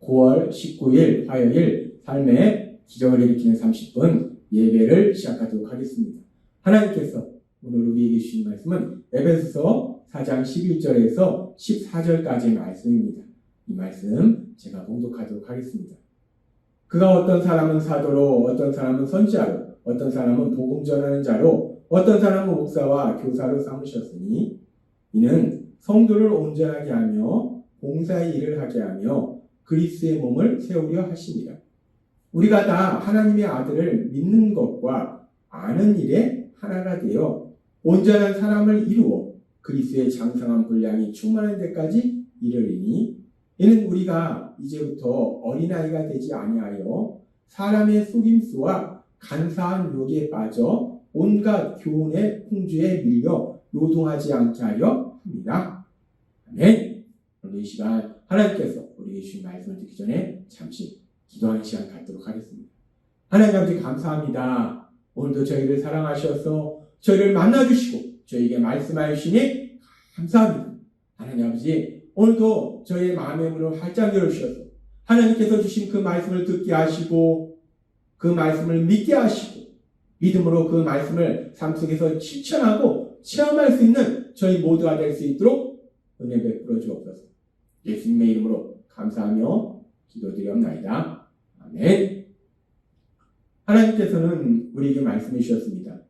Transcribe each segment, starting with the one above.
9월 19일 화요일 삶의 기적을 일으키는 30분 예배를 시작하도록 하겠습니다. 하나님께서 오늘 우리에게 주신 말씀은 에베소서 4장 11절에서 14절까지의 말씀입니다. 이 말씀 제가 봉독하도록 하겠습니다. 그가 어떤 사람은 사도로, 어떤 사람은 선지자로, 어떤 사람은 복음 전하는 자로, 어떤 사람은 목사와 교사로 삼으셨으니 이는 성도를 온전하게 하며 봉사의 일을 하게 하며 그리스도의 몸을 세우려 하심이라. 우리가 다 하나님의 아들을 믿는 것과 아는 일에 하나가 되어 온전한 사람을 이루어 그리스도의 장성한 분량이 충만한 데까지 이르리니 이는 우리가 이제부터 어린아이가 되지 아니하여 사람의 속임수와 간사한 유혹에 빠져 온갖 교훈의 풍주에 밀려 요동하지 않게 하려 합니다. 아멘. 오늘 이 시간 하나님께서 우리에게 주신 말씀을 듣기 전에 잠시 기도하는 시간 갖도록 하겠습니다. 하나님 아버지 감사합니다. 오늘도 저희를 사랑하셔서 저희를 만나주시고 저희에게 말씀하여 주시니 감사합니다. 하나님 아버지 오늘도 저희의 마음의 문을 활짝 열어주셔서 하나님께서 주신 그 말씀을 듣게 하시고 그 말씀을 믿게 하시고 믿음으로 그 말씀을 삶 속에서 실천하고 체험할 수 있는 저희 모두가 될 수 있도록 은혜 베풀어 주옵소서. 예수님의 이름으로 감사하며 기도드리옵나이다. 아멘. 하나님께서는 우리에게 말씀해 주셨습니다.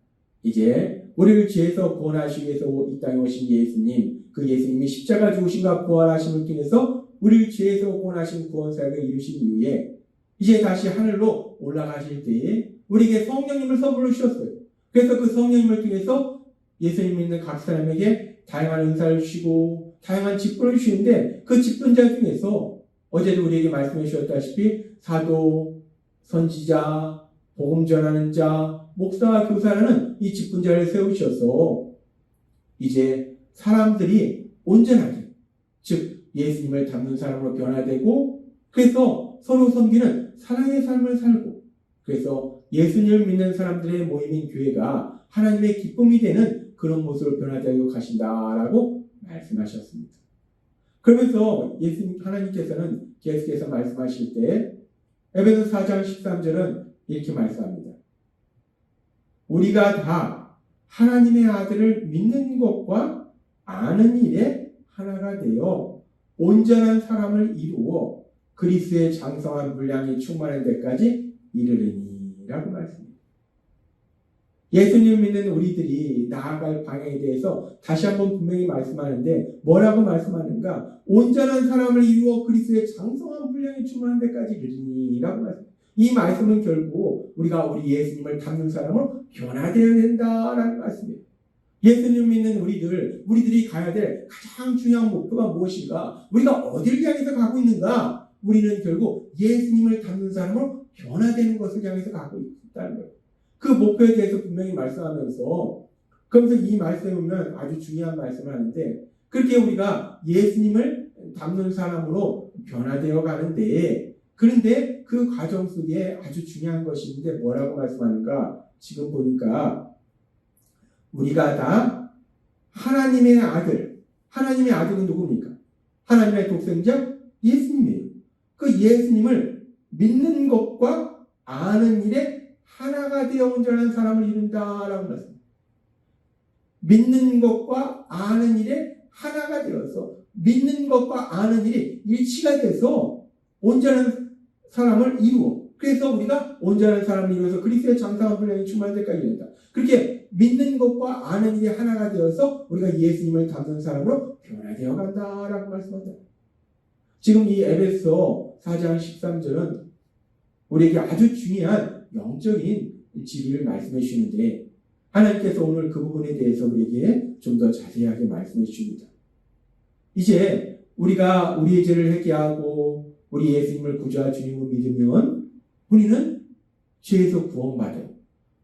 이제 우리를 죄에서 구원하시기 위해서 이 땅에 오신 예수님, 그 예수님이 십자가 죽으심과 부활하심을 통해서 우리를 죄에서 구원하신 구원사역을 이루신 이후에 이제 다시 하늘로 올라가실 때에 우리에게 성령님을 선물로 주셨어요. 그래서 그 성령님을 통해서 예수님 믿는 각 사람에게 다양한 은사를 주시고 다양한 직분을 주시는데 그 직분자 중에서 어제도 우리에게 말씀해 주셨다시피 사도, 선지자, 복음 전하는 자, 목사와 교사라는 이 직분자를 세우셔서 이제 사람들이 온전하게 즉 예수님을 닮는 사람으로 변화되고 그래서 서로 섬기는 사랑의 삶을 살고 그래서 예수님을 믿는 사람들의 모임인 교회가 하나님의 기쁨이 되는 그런 모습으로 변화되어 가신다라고 말씀하셨습니다. 그러면서 예수님 하나님께서는 계속해서 말씀하실 때 에베소 4장 13절은 이렇게 말씀합니다. 우리가 다 하나님의 아들을 믿는 것과 아는 일에 하나가 되어 온전한 사람을 이루어 그리스도의 장성한 분량이 충만한 데까지 이르리니라고 말씀합니다. 예수님을 믿는 우리들이 나아갈 방향에 대해서 다시 한번 분명히 말씀하는데 뭐라고 말씀하는가? 온전한 사람을 이루어 그리스도의 장성한 분량이 충만한 데까지 이르리니라고 말씀합니다. 이 말씀은 결국 우리가 우리 예수님을 닮는 사람으로 변화되어야 된다라는 말씀이에요. 예수님 믿는 우리들이 가야 될 가장 중요한 목표가 무엇인가? 우리가 어디를 향해서 가고 있는가? 우리는 결국 예수님을 닮는 사람으로 변화되는 것을 향해서 가고 있다는 거예요. 그 목표에 대해서 분명히 말씀하면서 그러면서 이 말씀에 보면 아주 중요한 말씀을 하는데 그렇게 우리가 예수님을 닮는 사람으로 변화되어 가는데 그런데 그 과정 속에 아주 중요한 것이 있는데 뭐라고 말씀하는가? 지금 보니까 우리가 다 하나님의 아들은 누굽니까? 하나님의 독생자 예수님이에요. 그 예수님을 믿는 것과 아는 일에 하나가 되어 온전한 사람을 이룬다라고 말씀합니다. 믿는 것과 아는 일에 하나가 되어서 믿는 것과 아는 일이 일치가 돼서 온전한 사람을 이루어 그래서 우리가 온전한 사람을 이루어서 그리스도의 장성한 분량이 충만한 데까지 이른다. 그렇게 믿는 것과 아는 일이 하나가 되어서 우리가 예수님을 닮는 사람으로 변화되어 간다라고 말씀한다. 지금 이 에베소 4장 13절은 우리에게 아주 중요한 영적인 진리를 말씀해 주시는데 하나님께서 오늘 그 부분에 대해서 우리에게 좀 더 자세하게 말씀해 주십니다. 이제 우리가 우리의 죄를 회개하고 우리 예수님을 구주와 주님을 믿으면 우리는 죄에서 구원받아요.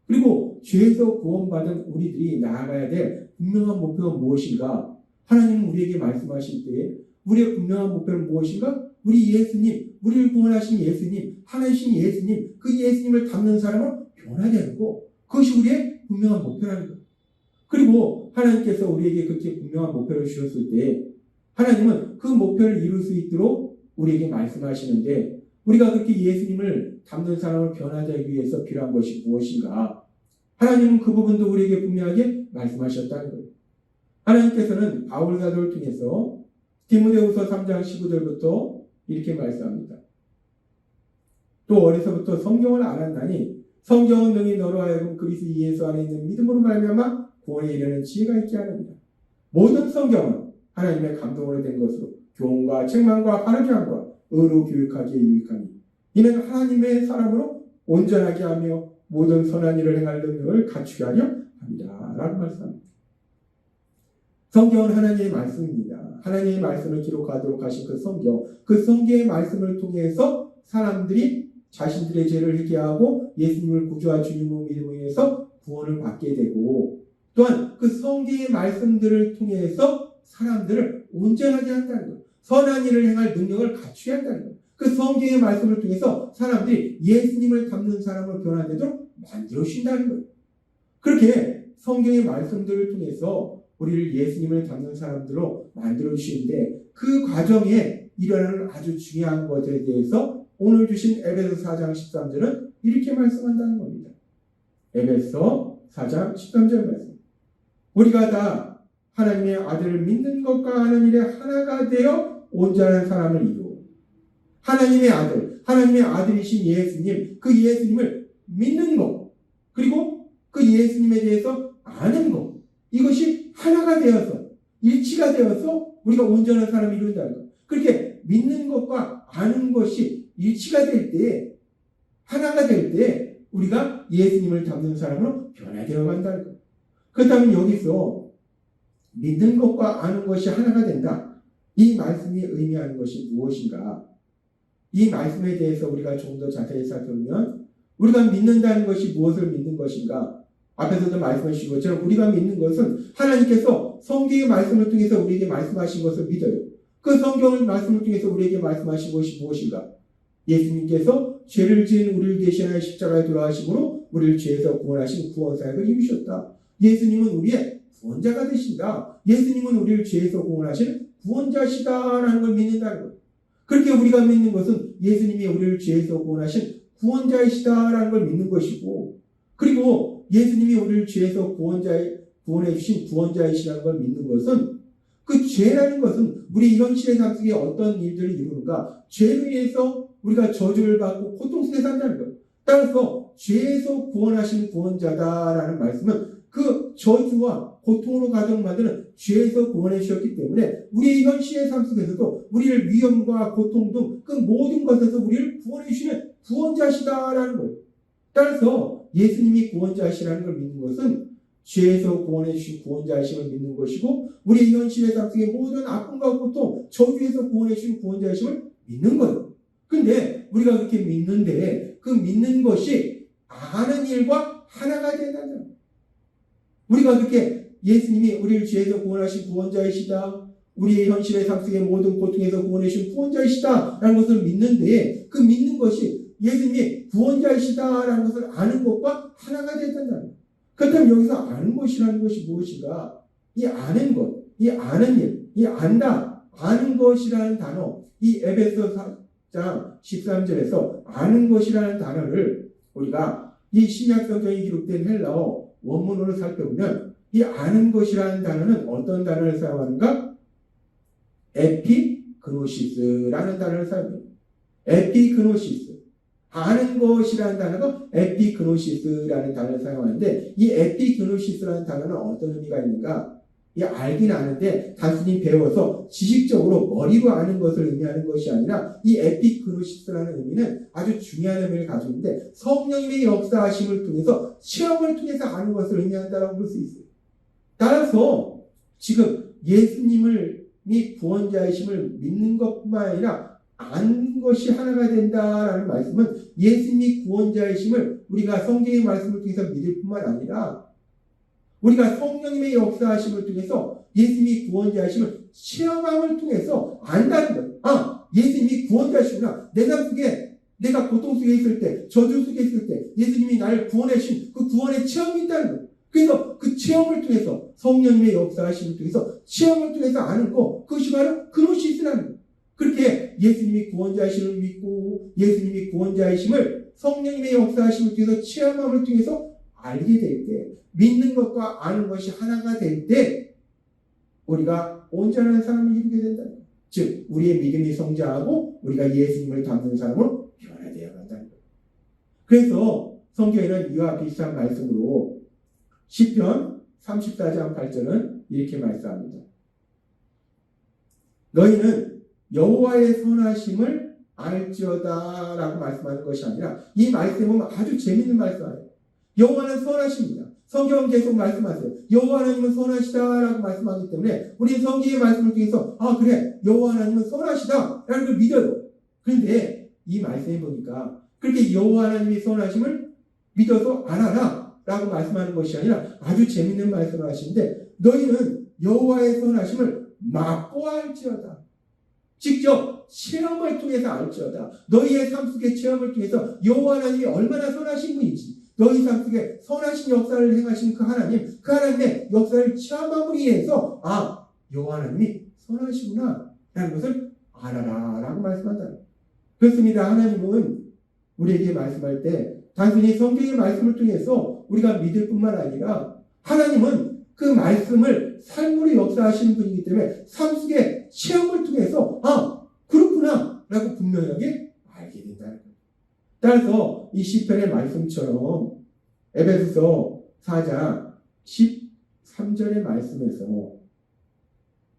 그리고 죄에서 구원받은 우리들이 나아가야 될 분명한 목표가 무엇인가? 하나님은 우리에게 말씀하실 때 우리의 분명한 목표는 무엇인가? 우리 예수님, 우리를 구원하신 예수님, 하나이신 예수님, 그 예수님을 닮는 사람을 변화되는 거 그것이 우리의 분명한 목표라는 거예요. 그리고 하나님께서 우리에게 그렇게 분명한 목표를 주셨을 때 하나님은 그 목표를 이룰 수 있도록 우리에게 말씀하시는데 우리가 그렇게 예수님을 닮는 사람을 변화하기 위해서 필요한 것이 무엇인가? 하나님은 그 부분도 우리에게 분명하게 말씀하셨다는 거예요. 하나님께서는 바울 사도를 통해서 디모데후서 3장 15절부터 이렇게 말씀합니다. 또 어려서부터 성경을 알았나니 성경은 능히 너로 하여금 그리스도 예수 안에 있는 믿음으로 말미암아 구원에 이르는 지혜가 있게 하느니라. 모든 성경은 하나님의 감동으로 된 것으로 교훈과 책망과 바르게 함과 의로 교육하기에 유익하니 이는 하나님의 사람으로 온전하게 하며 모든 선한 일을 행할 능력을 갖추게 하려 합니다. 라고 말씀합니다. 성경은 하나님의 말씀입니다. 하나님의 말씀을 기록하도록 하신 그 성경, 그 성경의 말씀을 통해서 사람들이 자신들의 죄를 회개하고 예수님을 구주와 주님으로 믿음으로 인해서 구원을 받게 되고 또한 그 성경의 말씀들을 통해서 사람들을 온전하게 한다는 것, 선한 일을 행할 능력을 갖추게 한다는 것. 그 성경의 말씀을 통해서 사람들이 예수님을 닮는 사람으로 변화되도록 만들어 주신다는 거예요. 그렇게 성경의 말씀들을 통해서 우리를 예수님을 닮는 사람들로 만들어 주시는데 그 과정에 일어나는 아주 중요한 것에 대해서 오늘 주신 에베소 4장 13절은 이렇게 말씀한다는 겁니다. 에베소 4장 13절 말씀. 우리가 다 하나님의 아들을 믿는 것과 하는 일에 하나가 되어 온전한 사람을 이루어 하나님의 아들, 하나님의 아들이신 예수님, 그 예수님을 믿는 것, 그리고 그 예수님에 대해서 아는 것, 이것이 하나가 되어서 일치가 되어서 우리가 온전한 사람을 이룬다는 것. 그렇게 믿는 것과 아는 것이 일치가 될 때, 하나가 될 때 우리가 예수님을 닮는 사람으로 변화되어 간다는 것. 그렇다면 여기서 믿는 것과 아는 것이 하나가 된다. 이 말씀이 의미하는 것이 무엇인가? 이 말씀에 대해서 우리가 좀 더 자세히 살펴보면 우리가 믿는다는 것이 무엇을 믿는 것인가? 앞에서도 말씀하신 것처럼 우리가 믿는 것은 하나님께서 성경의 말씀을 통해서 우리에게 말씀하신 것을 믿어요. 그 성경의 말씀을 통해서 우리에게 말씀하신 것이 무엇인가? 예수님께서 죄를 지은 우리를 대신하여 십자가에 돌아가심으로 우리를 죄에서 구원하신 구원사역을 이루셨다. 예수님은 우리의 구원자가 되신다. 예수님은 우리를 죄에서 구원하시는 구원자시다라는 걸 믿는다는 것. 그렇게 우리가 믿는 것은 예수님이 우리를 죄에서 구원하신 구원자이시다라는 걸 믿는 것이고, 그리고 예수님이 우리를 죄에서 구원해 주신 구원자이시라는 걸 믿는 것은 그 죄라는 것은 우리 현실의 삶 속에 어떤 일들을 이루는가? 죄로 인해서 우리가 저주를 받고 고통 속에 산다는 것. 따라서 죄에서 구원하신 구원자다라는 말씀은 그 저주와 고통으로 가정만드는 죄에서 구원해 주셨기 때문에 우리의 현실의 삶 속에서도 우리를 위험과 고통 등 그 모든 것에서 우리를 구원해 주시는 구원자시다라는 거예요. 따라서 예수님이 구원자시라는 걸 믿는 것은 죄에서 구원해 주신 구원자이심을 믿는 것이고 우리의 현실의 삶 속의 모든 아픔과 고통, 저주에서 구원해 주신 구원자이심을 믿는 거예요. 근데 우리가 그렇게 믿는데 그 믿는 것이 아는 일과 하나가 된다는 거예요. 우리가 그렇게 예수님이 우리를 죄에서 구원하신 구원자이시다. 우리의 현실의 삶 속의 모든 고통에서 구원해 주신 구원자이시다. 라는 것을 믿는데 그 믿는 것이 예수님이 구원자이시다. 라는 것을 아는 것과 하나가 된다는 거예요. 그렇다면 여기서 아는 것이라는 것이 무엇인가? 이 아는 것, 이 아는 일, 이 안다, 아는 것이라는 단어, 이 에베소 4장 13절에서 아는 것이라는 단어를 우리가 이 신약 성경에 기록된 헬라어 원문으로 살펴보면 이 아는 것이라는 단어는 어떤 단어를 사용하는가? 에피그노시스라는 단어를 사용합니다. 에피그노시스. 아는 것이라는 단어가 에피그노시스라는 단어를 사용하는데 이 에피그노시스라는 단어는 어떤 의미가 있는가? 이 알긴 아는데 단순히 배워서 지식적으로 머리로 아는 것을 의미하는 것이 아니라 이 에피그노시스라는 의미는 아주 중요한 의미를 가지고 있는데 성령님의 역사하심을 통해서 체험을 통해서 아는 것을 의미한다고 볼 수 있어요. 따라서 지금 예수님이 구원자이심을 믿는 것뿐만 아니라 아는 것이 하나가 된다라는 말씀은 예수님이 구원자이심을 우리가 성경의 말씀을 통해서 믿을 뿐만 아니라 우리가 성령님의 역사하심을 통해서 예수님이 구원자이심을 체험함을 통해서 안다는 거예요. 아, 예수님이 구원자이시구나. 내 삶 속에 내가 고통 속에 있을 때, 저주 속에 있을 때 예수님이 나를 구원해 주신 그 구원의 체험이 있다는 거예요. 그래서 그 체험을 통해서 성령님의 역사하심을 통해서 체험을 통해서 아는 거, 그것이 바로 그노시스라는 거예요. 그렇게 예수님이 구원자이심을 믿고 예수님이 구원자이심을 성령님의 역사하심을 통해서 체험함을 통해서 알게 될 때, 믿는 것과 아는 것이 하나가 될 때 우리가 온전한 사람을 이루게 된다. 즉 우리의 믿음이 성장하고 우리가 예수님을 닮는 사람으로 변화되어 간다는 거예요. 그래서 성경에는 이와 비슷한 말씀으로 시편 34장 8절은 이렇게 말씀합니다. 너희는 여호와의 선하심을 알지어다 라고 말씀하는 것이 아니라, 이 말씀은 아주 재밌는 말씀이에요. 여호와는 선하십니다. 성경은 계속 말씀하세요. 여호와 하나님은 선하시다 라고 말씀하기 때문에 우리는 성경의 말씀을 통해서 그래, 여호와 하나님은 선하시다 라는 걸 믿어요. 그런데 이 말씀에 보니까 그렇게 여호와 하나님이 선하심을 믿어서 알아라 라고 말씀하는 것이 아니라 아주 재밌는 말씀을 하시는데, 너희는 여호와의 선하심을 맛보알지어다. 직접 체험을 통해서 알지어다. 너희의 삶 속의 체험을 통해서 여호와 하나님이 얼마나 선하신 분인지, 너희 삶 속에 선하신 역사를 행하신 그 하나님의 역사를 체험함으로 인해서 여호와 하나님이 선하시구나 라는 것을 알아라 라고 말씀한다. 그렇습니다. 하나님은 우리에게 말씀할 때 단순히 성경의 말씀을 통해서 우리가 믿을 뿐만 아니라, 하나님은 그 말씀을 삶으로 역사하시는 분이기 때문에 삶 속의 체험을 통해서 그렇구나 라고 분명하게 알게 된다는 거예요. 따라서 이 시편의 말씀처럼 에베소서 4장 13절의 말씀에서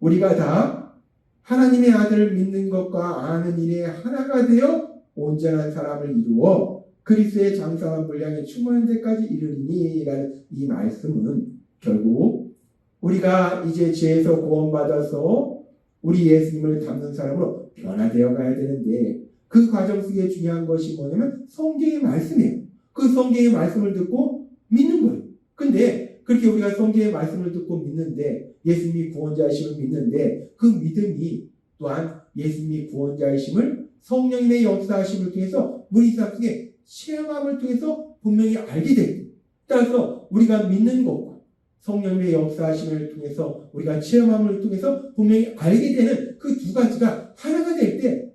우리가 다 하나님의 아들을 믿는 것과 아는 일에 하나가 되어 온전한 사람을 이루어 그리스도의 장성한 분량에 충만한 데까지 이르리니 라는 이 말씀은 결국 우리가 이제 죄에서 구원받아서 우리 예수님을 닮는 사람으로 변화되어 가야 되는데, 그 과정 속에 중요한 것이 뭐냐면 성경의 말씀이에요. 그 성경의 말씀을 듣고 믿는 거예요. 근데 그렇게 우리가 성경의 말씀을 듣고 믿는데, 예수님이 구원자이심을 믿는데, 그 믿음이 또한 예수님이 구원자이심을 성령님의 역사하심을 통해서 우리 삶 속에 체험함을 통해서 분명히 알게 됩니다. 따라서 우리가 믿는 것과 성령님의 역사하심을 통해서 우리가 체험함을 통해서 분명히 알게 되는 그 두 가지가 하나가 될 때,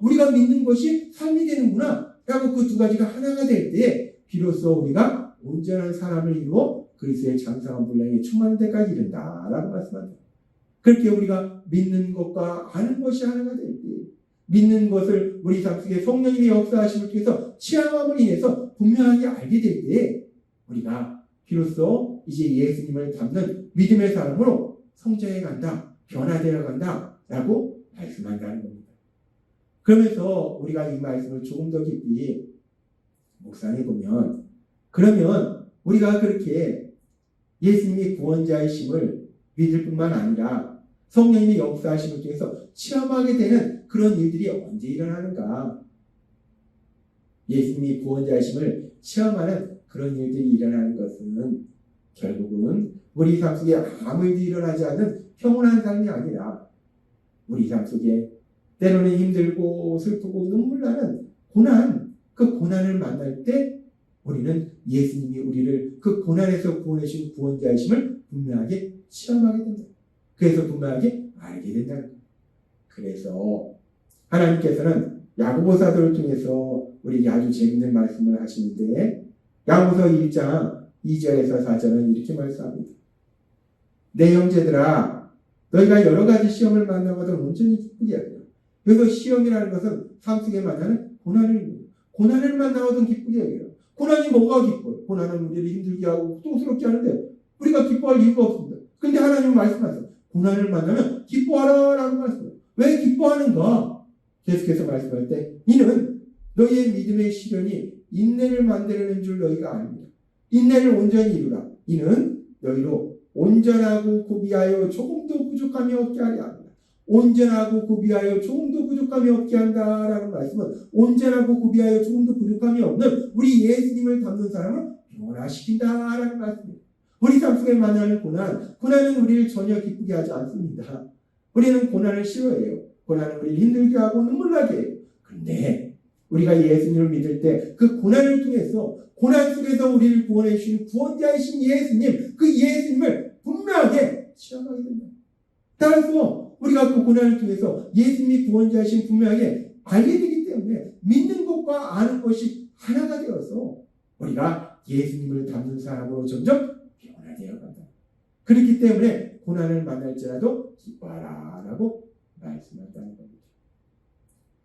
우리가 믿는 것이 삶이 되는구나 라고 그 두 가지가 하나가 될 때 비로소 우리가 온전한 사람을 이루어 그리스도의 장성한 분량에 충만한 데까지 이른다 라고 말씀합니다. 그렇게 우리가 믿는 것과 아는 것이 하나가 될 때, 믿는 것을 우리 삶 속에 성령님의 역사하심을 통해서 체험함을 인해서 분명하게 알게 될 때 우리가 비로소 이제 예수님을 닮는 믿음의 사람으로 성장해 간다, 변화되어 간다 라고 말씀한다는 겁니다. 그러면서 우리가 이 말씀을 조금 더 깊이 묵상해 보면, 그러면 우리가 그렇게 예수님이 구원자이심을 믿을 뿐만 아니라 성령님의 역사하심을 통해서 체험하게 되는 그런 일들이 언제 일어나는가? 예수님이 구원자이심을 체험하는 그런 일들이 일어나는 것은 결국은 우리 삶 속에 아무 일도 일어나지 않는 평온한 삶이 아니라 우리 삶 속에 때로는 힘들고 슬프고 눈물 나는 고난, 그 고난을 만날 때 우리는 예수님이 우리를 그 고난에서 구원해주신 구원자이심을 분명하게 체험하게 된다. 그래서 분명하게 알게 된다는 거예요. 그래서 하나님께서는 야고보 사도를 통해서 우리에게 아주 재밌는 말씀을 하시는데, 야고보서 1장 2절에서 4절은 이렇게 말씀합니다. 내 형제들아, 너희가 여러 가지 시험을 만나거든 온전히 기쁘게 하라. 여기서 시험이라는 것은 삶 속에 만나는 고난을 만나거든 기쁘게 하라. 고난이 뭐가 기뻐요? 고난은 우리를 힘들게 하고 고통스럽게 하는데 우리가 기뻐할 이유가 없습니다. 근데 하나님은 말씀하세요. 고난을 만나면 기뻐하라 라고 말씀해요. 왜 기뻐하는가? 계속해서 말씀할 때, 이는 너희의 믿음의 시련이 인내를 만들어낸 줄 너희가 압니다. 인내를 온전히 이루라. 이는 너희로 온전하고 고비하여 조금도 부족함이 없게 하려 합니다. 온전하고 고비하여 조금도 부족함이 없게 한다라는 말씀은 온전하고 고비하여 조금도 부족함이 없는 우리 예수님을 닮는 사람을 변화시킨다라는 말씀입니다. 우리 삶 속에 만나는 고난은 우리를 전혀 기쁘게 하지 않습니다. 우리는 고난을 싫어해요. 고난은 우리를 힘들게 하고 눈물나게 해요. 그런데 우리가 예수님을 믿을 때 그 고난을 통해서, 고난 속에서 우리를 구원해 주신 구원자이신 예수님, 그 예수님을 분명하게 체험하게 된다. 따라서 우리가 그 고난을 통해서 예수님이 구원자이신 분명하게 알게 되기 때문에 믿는 것과 아는 것이 하나가 되어서 우리가 예수님을 닮는 사람으로 점점 변화되어 간다. 그렇기 때문에 고난을 만날지라도 기뻐하라 라고 말씀한다는 겁니다.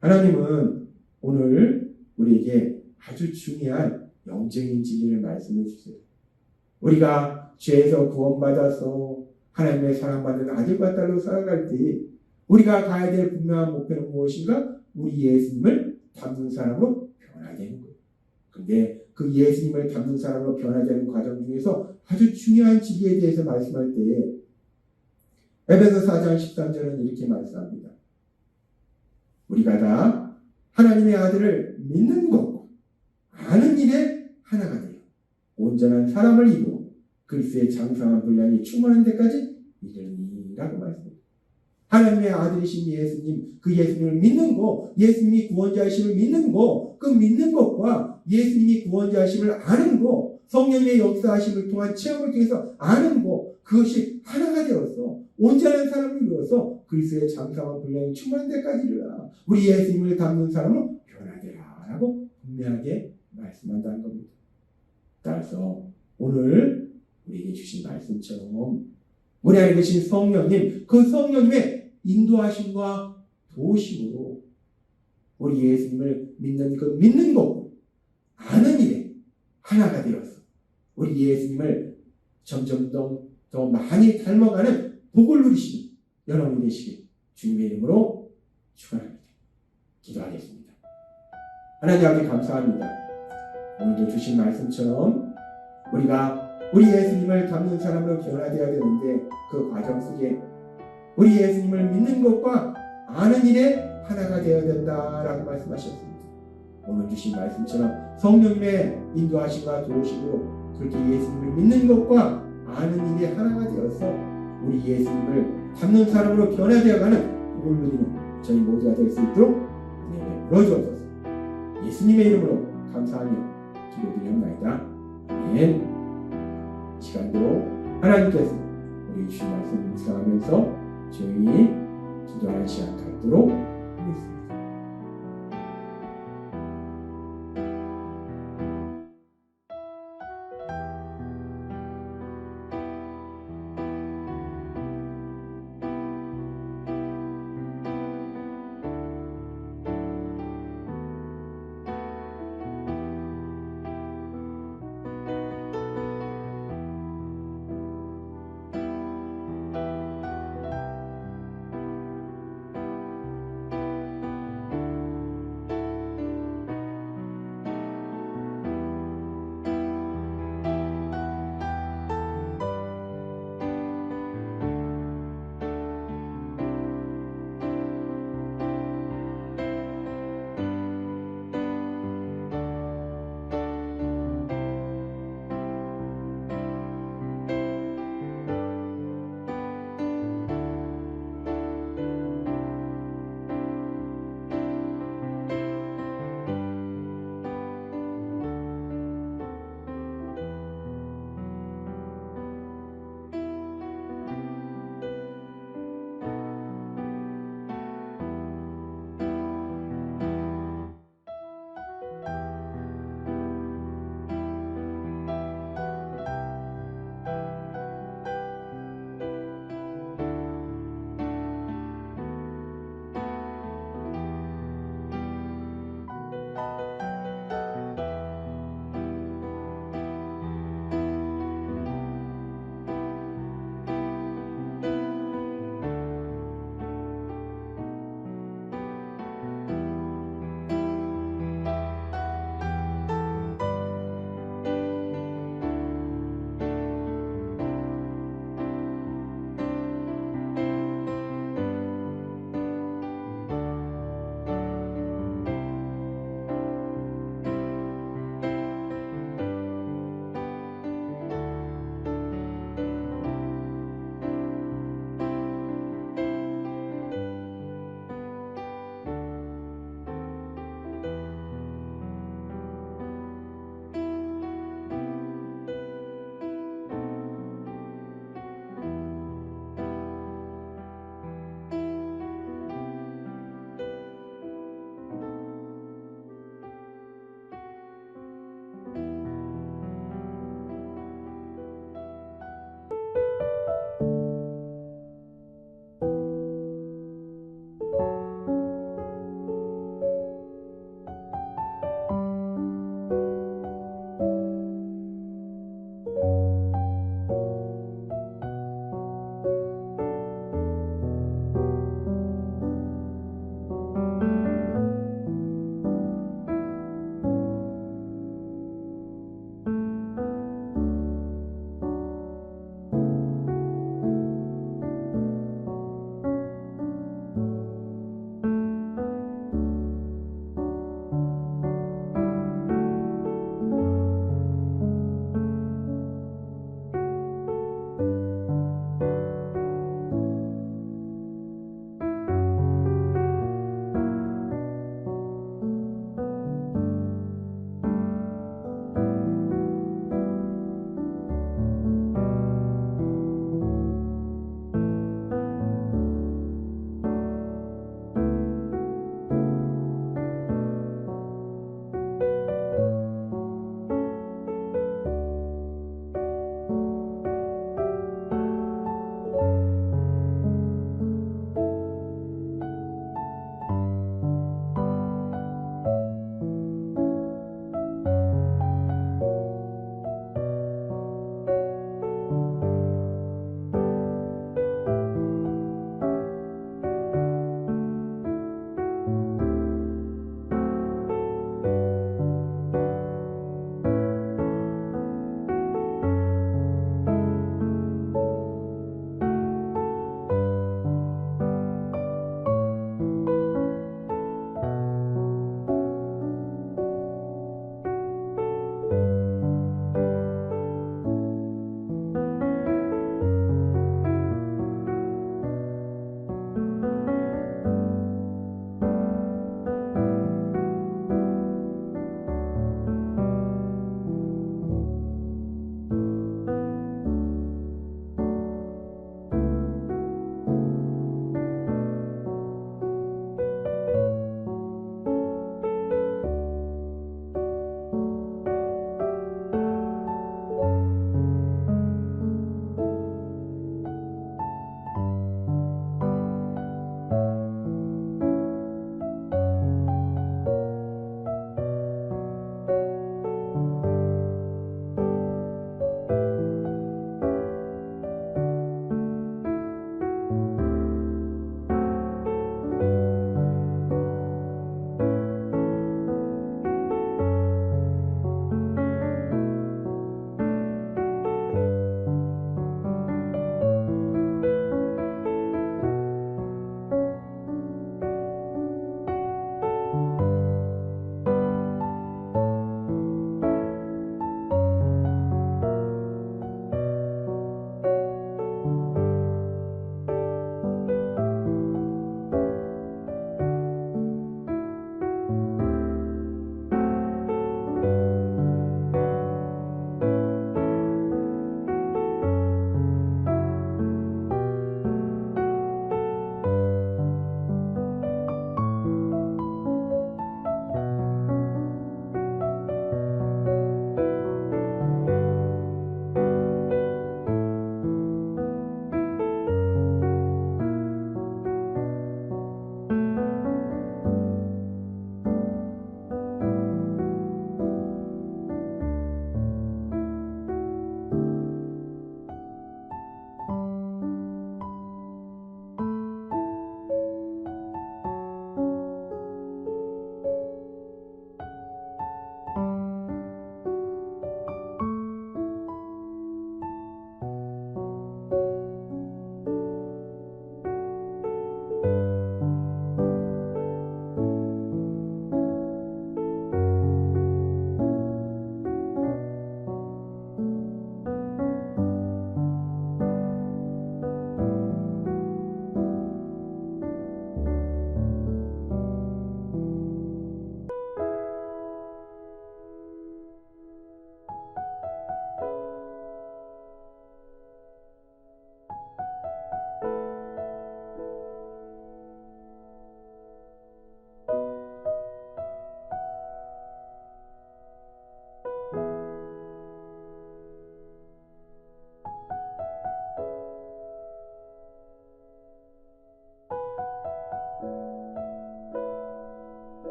하나님은 오늘 우리에게 아주 중요한 영적인 진리를 말씀해 주세요. 우리가 죄에서 구원받아서 하나님의 사랑받는 아들과 딸로 살아갈 때 우리가 가야 될 분명한 목표는 무엇인가? 우리 예수님을 닮는 사람으로 변화되는 거예요. 그런데 그 예수님을 닮는 사람으로 변화되는 과정 중에서 아주 중요한 진리에 대해서 말씀할 때에 에베소 4장 13절은 이렇게 말씀합니다. 우리가 다 하나님의 아들을 믿는 것과 아는 일에 하나가 되어 온전한 사람을 이루어 그리스도의 장성한 분량이 충만한 데까지 이르니라고 말씀합니다. 하나님의 아들이신 예수님, 그 예수님을 믿는 것, 예수님이 구원자이심을 믿는 것, 그 믿는 것과 예수님이 구원자이심을 아는 것, 성령의 역사하심을 통한 체험을 통해서 아는 것, 그것이 하나가 되어서 온전한 사람을 이루어서 그리스도의 장성한 분량이 충만한 데까지 이르라. 우리 예수님을 닮는 사람은 변화되라 라고 분명하게 말씀한다는 겁니다. 따라서 오늘 우리에게 주신 말씀처럼 우리 안에 계신 성령님, 그 성령님의 인도하심과 도우심으로 우리 예수님을 믿는 그 믿는 것, 아는 일에 하나가 되어서 우리 예수님을 점점 더 많이 닮아가는 복을 누리시는 여러분이 되시길 주님의 이름으로 축원합니다. 기도하겠습니다. 하나님 아버지 감사합니다. 오늘도 주신 말씀처럼 우리가 우리 예수님을 닮는 사람으로 변화되어야 되는데 그 과정 속에 우리 예수님을 믿는 것과 아는 일에 하나가 되어야 된다라고 말씀하셨습니다. 오늘 주신 말씀처럼 성령님의 인도하심과 도우심으로 그렇게 예수님을 믿는 것과 아는 일에 하나가 되어서 우리 예수님을 닮는 사람으로 변화되어가는 복을 누리는 저희 모두가 될 수 있도록 은혜를 불어주옵소서. 예수님의 이름으로 감사하며 기도드리옵나이다. 아멘. 시간도 하나님께서 우리 주신 말씀 묵상하면서 조용히 기도하는 시간 갖도록 하겠습니다.